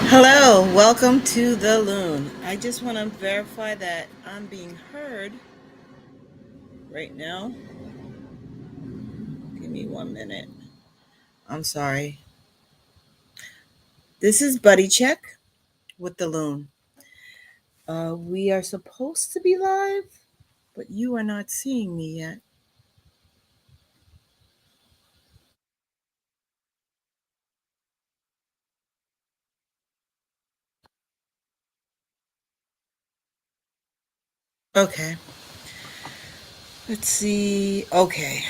Hello, welcome to the Loon. I just want to verify that I'm being heard right now. Give me 1 minute. I'm sorry. This is Buddy Check with the Loon. We are supposed to be live, but you are not seeing me yet. Okay, let's see. Okay.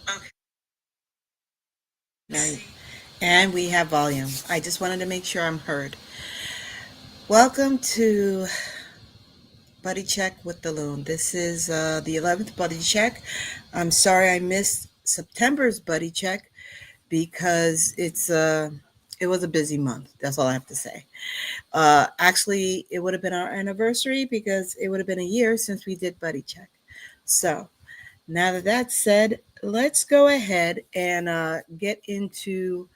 Okay. Now, and we have volume. I just wanted to make sure I'm heard. Welcome to Buddy Check with the Loon. This is the 11th Buddy Check. I'm sorry I missed September's Buddy Check because it was a busy month. That's all I have to say. Actually, it would have been our anniversary because it would have been a year since we did Buddy Check. So now that that's said, let's go ahead and get into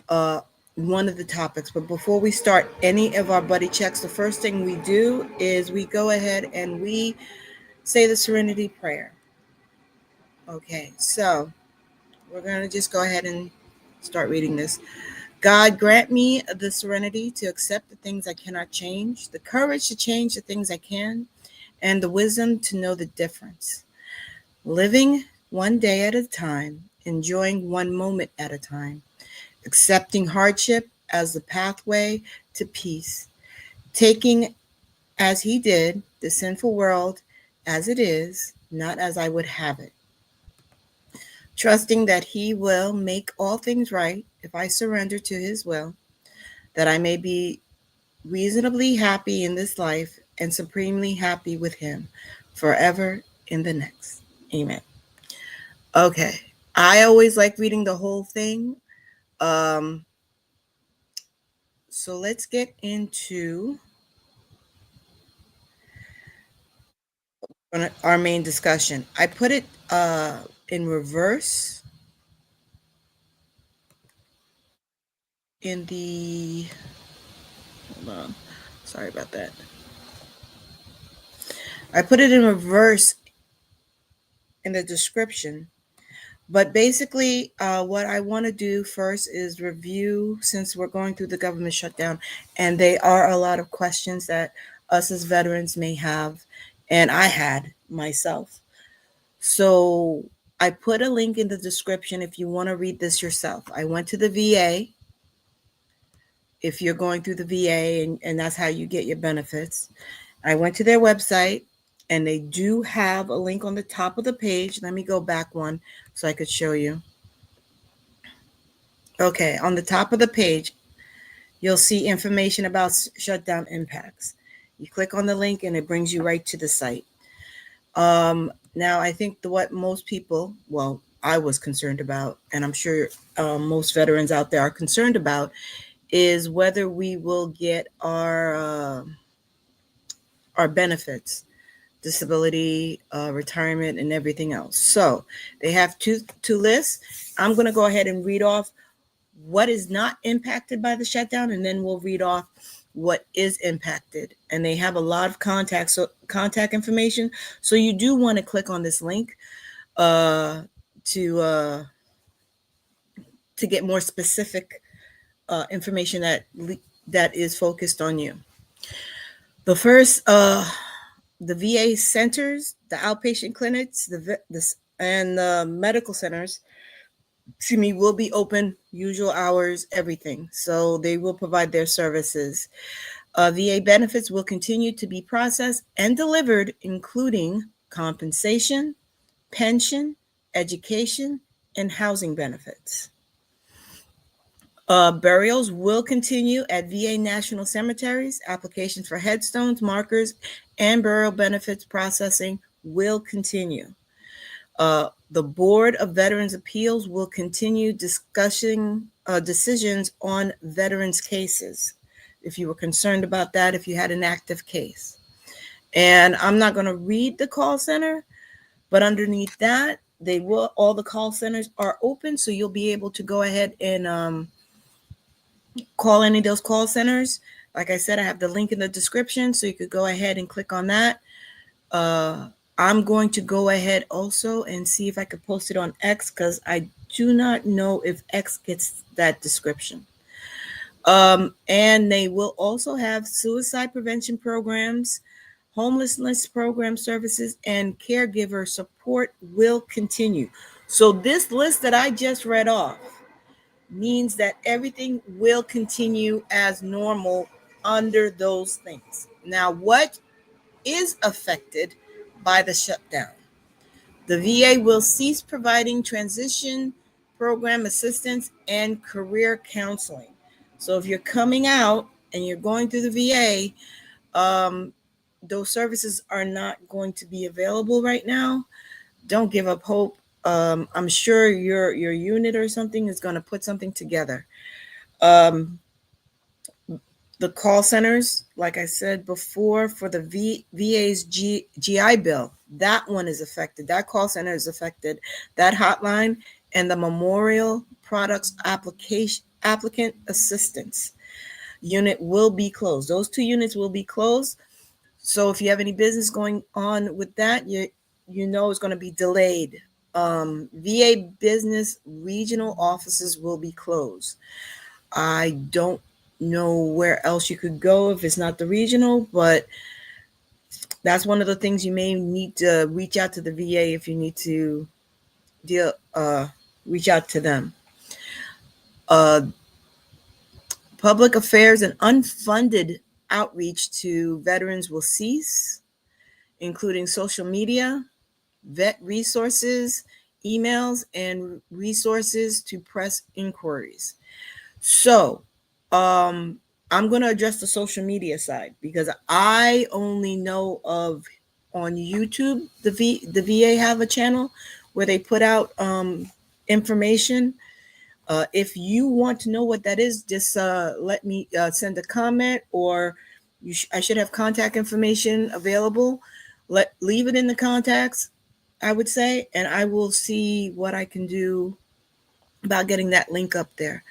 uh, one of the topics. But before we start any of our buddy checks, the first thing we do is we go ahead and we say the Serenity Prayer. Okay, so we're going to just go ahead and start reading this. God, grant me the serenity to accept the things I cannot change, the courage to change the things I can, and the wisdom to know the difference. Living one day at a time, enjoying one moment at a time, accepting hardship as the pathway to peace, taking as he did the sinful world as it is, not as I would have it, trusting that he will make all things right if I surrender to his will, that I may be reasonably happy in this life and supremely happy with him forever in the next. Amen. Okay. I always like reading the whole thing. Um, so let's get into our main discussion. I put it in reverse in the. Hold on. Sorry about that. I put it in reverse in the description. But basically, what I want to do first is review, since we're going through the government shutdown, and there are a lot of questions that us as veterans may have, and I had myself. So I put a link in the description if you want to read this yourself. I went to the VA. If you're going through the VA and that's how you get your benefits, I went to their website and they do have a link on the top of the page. Let me go back one so I could show you. Okay, on the top of the page, you'll see information about shutdown impacts. You click on the link and it brings you right to the site. Now, I think what most people, well, I was concerned about, and I'm sure most veterans out there are concerned about, is whether we will get our benefits, disability, retirement, and everything else. So they have two lists. I'm going to go ahead and read off what is not impacted by the shutdown, and then we'll read off what is impacted. And they have a lot of contact information. So you do want to click on this link uh, to uh, to get more specific information that is focused on you. The first, the VA centers, the outpatient clinics, and the medical centers, excuse me, will be open, usual hours, everything. So they will provide their services. VA benefits will continue to be processed and delivered, including compensation, pension, education, and housing benefits. Burials will continue at VA national cemeteries. Applications for headstones, markers, and burial benefits processing will continue. The Board of Veterans Appeals will continue discussing decisions on veterans cases. If you were concerned about that, if you had an active case. And I'm not going to read the call center, but underneath that, all the call centers are open, so you'll be able to go ahead and call any of those call centers. Like I said, I have the link in the description, so you could go ahead and click on that. I'm going to go ahead also and see if I could post it on X, because I do not know if X gets that description. And they will also have suicide prevention programs, homelessness program services, and caregiver support will continue. So this list that I just read off means that everything will continue as normal under those things. Now, what is affected by the shutdown? The VA will cease providing transition program assistance and career counseling. So if you're coming out and you're going through the VA, those services are not going to be available right now. Don't give up hope. I'm sure your unit or something is going to put something together. Um, the call centers, like I said before, for the VA's GI Bill, that one is affected. That call center is affected. That hotline and the Memorial Products Applicant Assistance unit will be closed. Those two units will be closed. So if you have any business going on with that, you know it's going to be delayed. VA business regional offices will be closed. I don't know where else you could go if it's not the regional, but that's one of the things you may need to reach out to the VA if you need to deal reach out to them. Uh, Public affairs and unfunded outreach to veterans will cease, including social media, vet resources, emails, and resources to press inquiries. So, I'm going to address the social media side because I only know of on YouTube the VA have a channel where they put out information. If you want to know what that is, just let me send a comment, or I should have contact information available. Leave it in the contacts, I would say, and I will see what I can do about getting that link up there.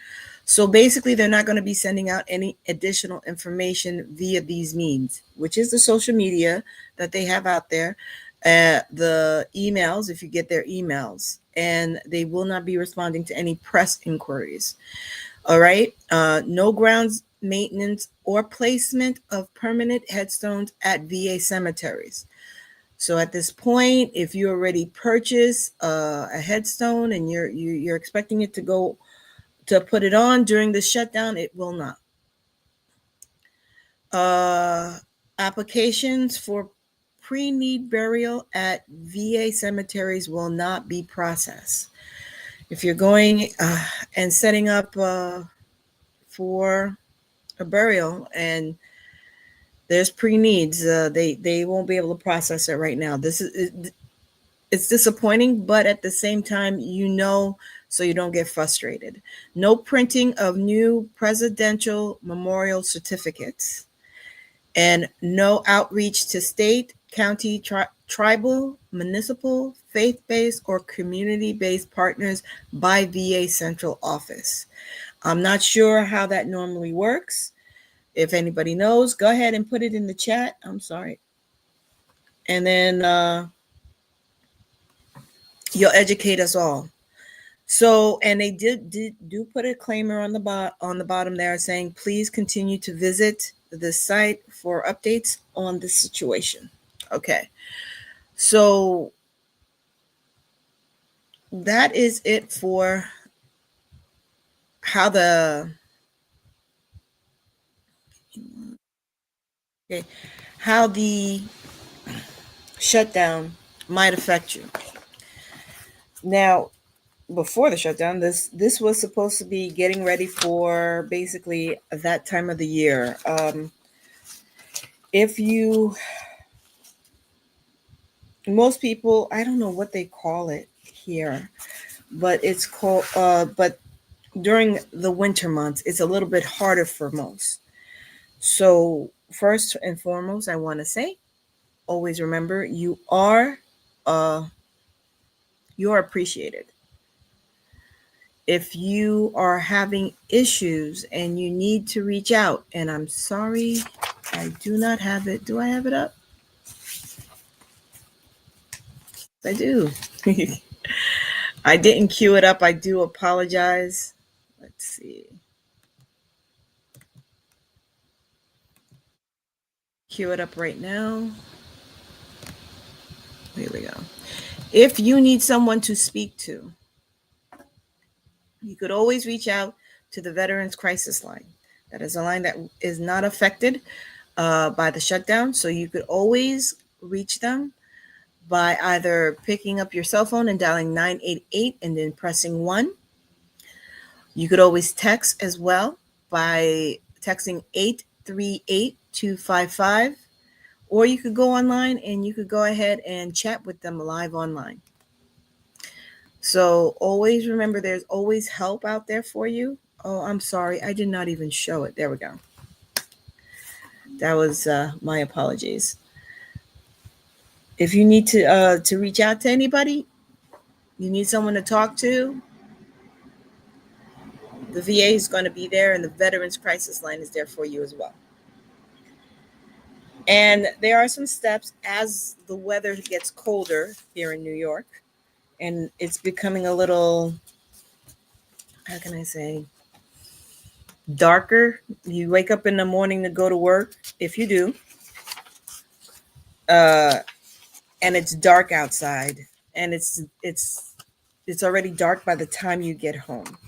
So basically, they're not going to be sending out any additional information via these means, which is the social media that they have out there, the emails, if you get their emails, and they will not be responding to any press inquiries. All right. No grounds maintenance or placement of permanent headstones at VA cemeteries. So at this point, if you already purchased a headstone and you're expecting it to go to put it on during the shutdown, it will not. Applications for pre-need burial at VA cemeteries will not be processed. If you're going and setting up for a burial and there's pre-needs, they won't be able to process it right now. It's disappointing, but at the same time, so you don't get frustrated. No printing of new presidential memorial certificates, and no outreach to state, county, tribal, municipal, faith-based, or community-based partners by VA Central Office. I'm not sure how that normally works. If anybody knows, go ahead and put it in the chat. I'm sorry. And then you'll educate us all. So, and they do put a claimer on the bottom there saying, please continue to visit the site for updates on this situation. Okay. So that is it for how how the shutdown might affect you. Now, before the shutdown, this was supposed to be getting ready for basically that time of the year. If you Most people, I don't know what they call it here, but it's called but during the winter months it's a little bit harder for most. So first and foremost, I want to say, always remember, uh you're appreciated. If you are having issues and you need to reach out, and I'm sorry, I do not have it. Do I have it up? I do. I didn't queue it up. I do apologize. Let's see. Queue it up right now. Here we go. If you need someone to speak to, you could always reach out to the Veterans Crisis Line. That is a line that is not affected by the shutdown. So you could always reach them by either picking up your cell phone and dialing 988 and then pressing 1. You could always text as well by texting 838-255, or you could go online and you could go ahead and chat with them live online. So always remember, there's always help out there for you. Oh, I'm sorry. I did not even show it. There we go. That was my apologies. If you need to reach out to anybody, you need someone to talk to, the VA is going to be there, and the Veterans Crisis Line is there for you as well. And there are some steps as the weather gets colder here in New York, and it's becoming a little, how can I say, darker. You wake up in the morning to go to work, if you do, and it's dark outside, and it's already dark by the time you get home.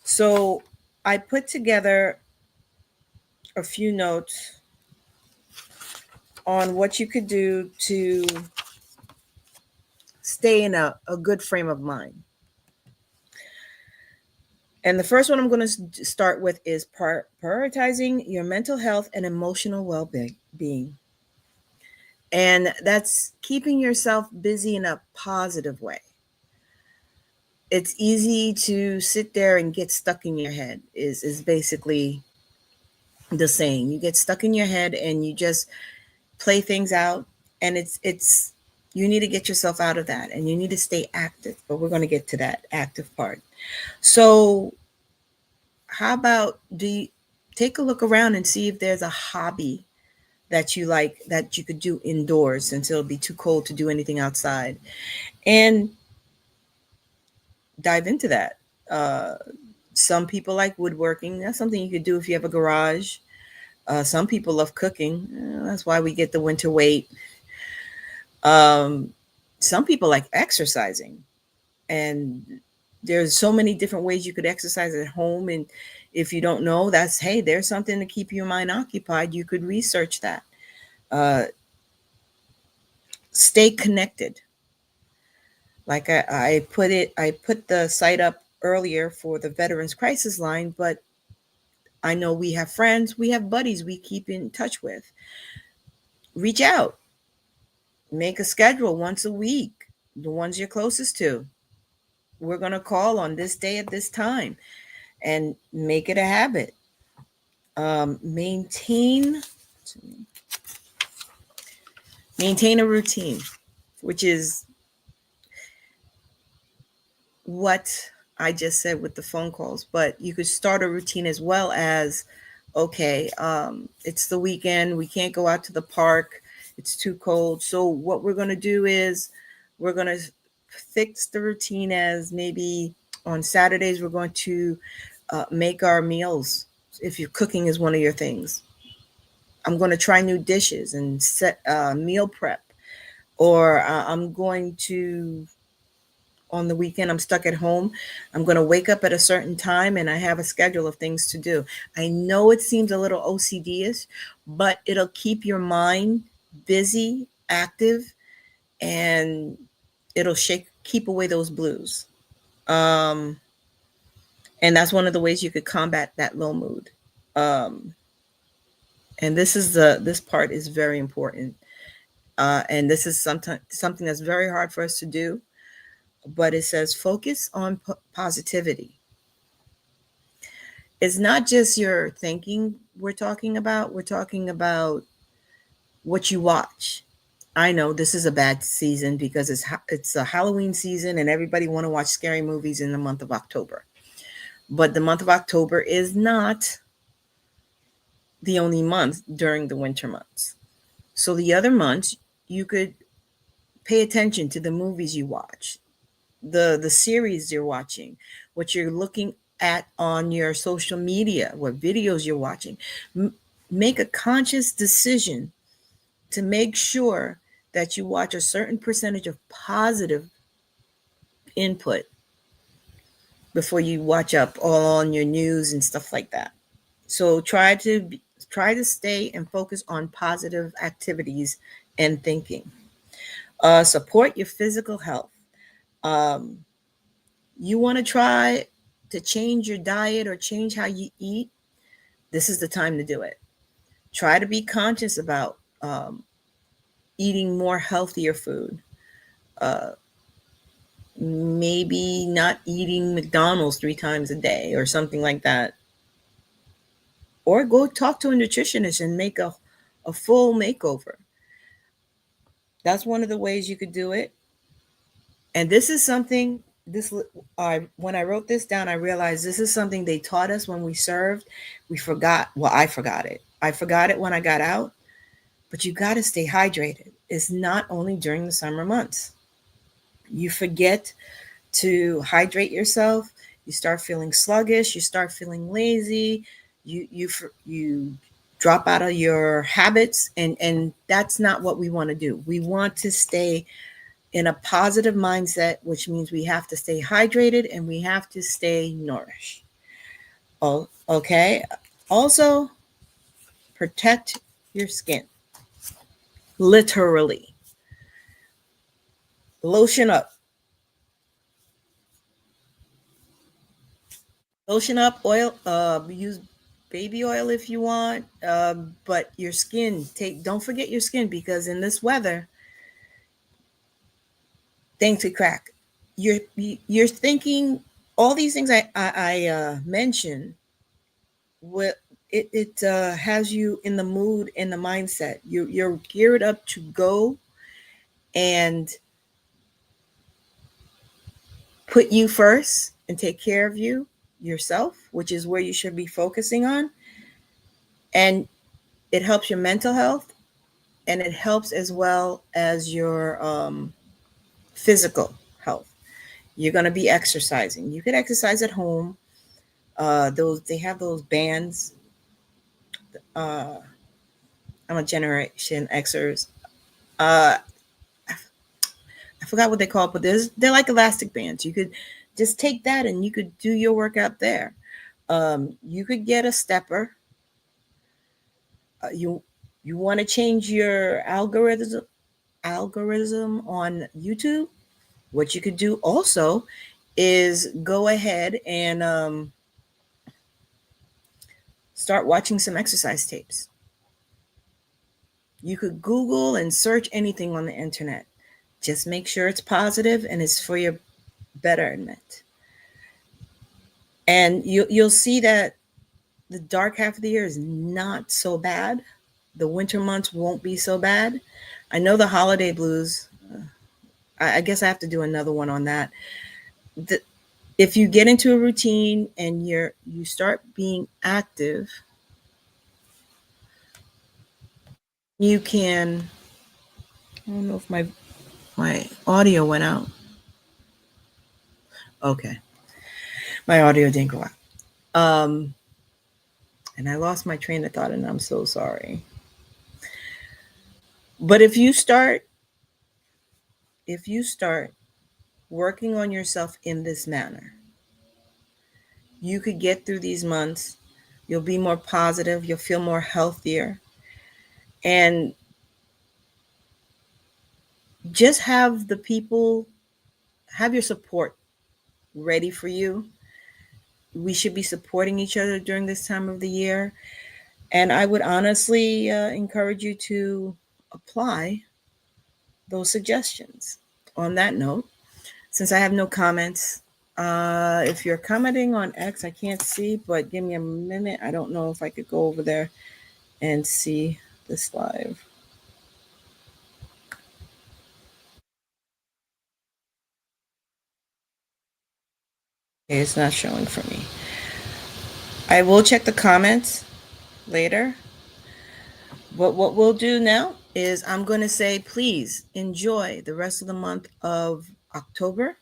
So I put together a few notes on what you could do to stay in a good frame of mind. And the first one I'm going to start with is prioritizing your mental health and emotional well-being. And that's keeping yourself busy in a positive way. It's easy to sit there and get stuck in your head is basically the saying. You get stuck in your head and you just play things out, and it's you need to get yourself out of that, and you need to stay active. But we're going to get to that active part. So how about take a look around and see if there's a hobby that you like that you could do indoors, since it'll be too cold to do anything outside, and dive into that. Some people like woodworking. That's something you could do if you have a garage. Some people love cooking. That's why we get the winter weight. Some people like exercising, and there's so many different ways you could exercise at home. And if you don't know, there's something to keep your mind occupied. You could research that. Stay connected. Like I put the site up earlier for the Veterans Crisis Line, but I know we have friends, we have buddies we keep in touch with. Reach out, make a schedule once a week, the ones you're closest to. We're going to call on this day at this time, and make it a habit. Maintain a routine, which is what I just said with the phone calls. But you could start a routine as well as, okay, it's the weekend, we can't go out to the park, it's too cold. So what we're going to do is we're going to fix the routine as maybe on Saturdays we're going to make our meals. If your cooking is one of your things, I'm going to try new dishes and set meal prep. Or I'm going to, on the weekend, I'm stuck at home, I'm going to wake up at a certain time and I have a schedule of things to do. I know it seems a little OCD-ish, but it'll keep your mind busy, active, and it'll keep away those blues. And that's one of the ways you could combat that low mood. And this part is very important. And this is something that's very hard for us to do, but it says focus on positivity. It's not just your thinking we're talking about what you watch. I know this is a bad season because it's a Halloween season and everybody want to watch scary movies in the month of October. But the month of October is not the only month during the winter months. So the other months you could pay attention to the movies you watch, the series you're watching, what you're looking at on your social media, what videos you're watching. Make a conscious decision to make sure that you watch a certain percentage of positive input before you watch up all on your news and stuff like that. So try to stay and focus on positive activities and thinking. Support your physical health. Um, you want to try to change your diet or change how you eat, this is the time to do it. Try to be conscious about eating more healthier food. Uh, Maybe not eating McDonald's 3 times a day or something like that. Or go talk to a nutritionist and make a full makeover. That's one of the ways you could do it. And this is something this I when I wrote this down, I realized this is something they taught us when we served. We forgot. Well, I forgot it. I forgot it when I got out. But you got to stay hydrated. It's not only during the summer months. You forget to hydrate yourself. You start feeling sluggish. You start feeling lazy. You drop out of your habits, and that's not what we want to do. We want to stay in a positive mindset, which means we have to stay hydrated and we have to stay nourished. Oh, okay. Also, protect your skin. Literally. Lotion up. Lotion up, oil, use baby oil if you want. But your skin, don't forget your skin because in this weather, things could crack. You're thinking all these things I mentioned. What it has you in the mood and the mindset. You're geared up to go and put you first and take care of you yourself, which is where you should be focusing on. And it helps your mental health and it helps as well as your physical health. You're going to be exercising. You could exercise at home. Those they have those bands. Uh, I'm a Generation Xers. Uh, I forgot what they call it, but they're like elastic bands. You could just take that and you could do your workout there. You could get a stepper. You want to change your algorithm on YouTube. What you could do also is go ahead and start watching some exercise tapes. You could Google and search anything on the internet. Just make sure it's positive and it's for your betterment. And you'll see that the dark half of the year is not so bad. The winter months won't be so bad. I know the holiday blues. I guess I have to do another one on that. If you get into a routine and you start being active, you can. I don't know if my audio went out. Okay, my audio didn't go out. And I lost my train of thought, and I'm so sorry. But if you start working on yourself in this manner, you could get through these months. You'll be more positive. You'll feel more healthier. And just have your support ready for you. We should be supporting each other during this time of the year. And I would honestly encourage you to apply those suggestions. On that note, since I have no comments, if you're commenting on X, I can't see, but give me a minute. I don't know if I could go over there and see this live. Okay, it's not showing for me. I will check the comments later. But what we'll do now is I'm going to say, please enjoy the rest of the month of October.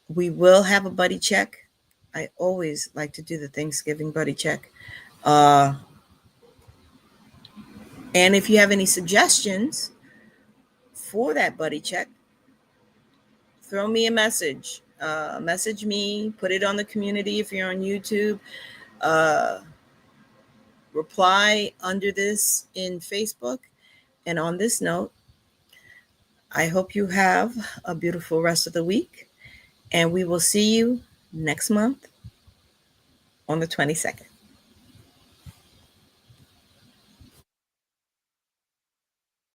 We will have a buddy check. I always like to do the Thanksgiving buddy check. Uh, and if you have any suggestions for that buddy check, throw me a message. Message me, put it on the community if you're on YouTube. Uh, Reply under this in Facebook. And on this note, I hope you have a beautiful rest of the week. And we will see you next month on the 22nd.